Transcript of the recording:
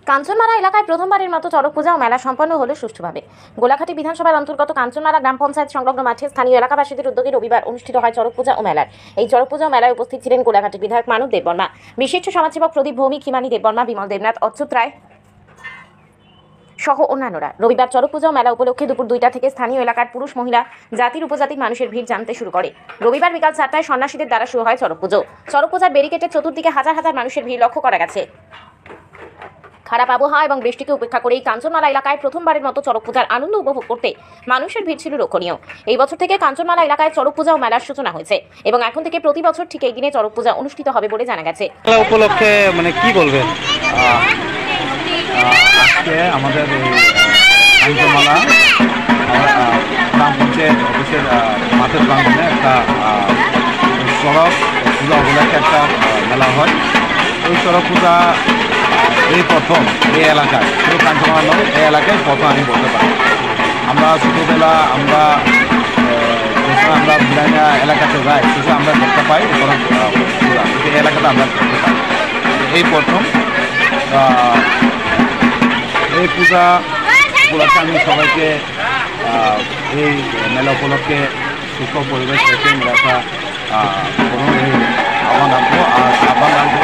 কাঞ্চনমালা এলাকায় প্রথমবারের মতো চড়ক পূজা ও মেলা সম্পন্ন হলো সুষ্ঠুভাবে। গোলাঘাটি বিধানসভার অন্তর্গত কাঞ্চনমালা গ্রাম পঞ্চায়েত সংলগ্ন মাঠে স্থানীয় এলাকাবাসীদের উদ্যোগে রবিবার অনুষ্ঠিত হয় চড়ক পূজা ও মেলার। এই চড়ক পূজা ও মেলায় উপস্থিত ছিলেন গোলাঘাটি বিধায়ক মানব দেববর্মা, বিশিষ্ট সমাজসেবক প্রদীপ ভৌমিক, হিমানী দেববর্মা, বিমল দেবনাথ, অচ্যুত রায় সহ অন্যান্যরা। রবিবার চড়ক পূজা ও মেলা উপলক্ষে দুপুর 2টা থেকে স্থানীয় এলাকার পুরুষ, মহিলা, জাতির উপজাতির মানুষের ভিড় জামতে শুরু করে। রবিবার বিকাল 4টায় সন্ন্যাসীদের দ্বারা শুরু হয় চড়ক পুজো। চড়ক পূজার ব্যারিকেডের চতুর্দিকে হাজার হাজার মানুষের ভিড় লক্ষ্য করা গেছে। খারাপ আবহাওয়া এবং বৃষ্টিকে উপেক্ষা করেই কাঞ্চনমালা এলাকায় প্রথমবারের মতো চড়ক পূজার আনন্দ উপভোগ করতে মানুষের ভিড় ছিল লক্ষণীয়। এই বছর থেকে কাঞ্চনমালা এলাকায় চড়ক পূজা ও মেলার সূচনা হয়েছে এবং এখন থেকে প্রতি বছর ঠিক এই দিনে চড়ক পূজা অনুষ্ঠিত হবে বলে জানা গেছে। মেলা উপলক্ষে মানে কি বলবেন? আজকে আমাদের এই কাঞ্চনমালা গ্রাম পঞ্চায়েত অফিসের মাঠের প্রাঙ্গণে একটা চড়ক পূজা উপলক্ষে একটা মেলা হয়। এই চড়ক পূজা এই প্রথম এই এলাকায়, শুধু কাঞ্চনমালা নয়, এই এলাকায় প্রথম আমি বলতে পারি। আমরা ছোটোবেলা আমরা বিভিন্ন এলাকাতে যাই, সেটা আমরা দেখতে পাই চড়ক পূজা, এই এলাকাতে আমরা দেখতে পাই এই প্রথম। এই পূজা উপলক্ষে আমি সবাইকে এই মেলা উপলক্ষে সুস্থ পরিবেশ রেখে মেলাটা আহ্বান রাখবো। আর আহ্বান রাখবো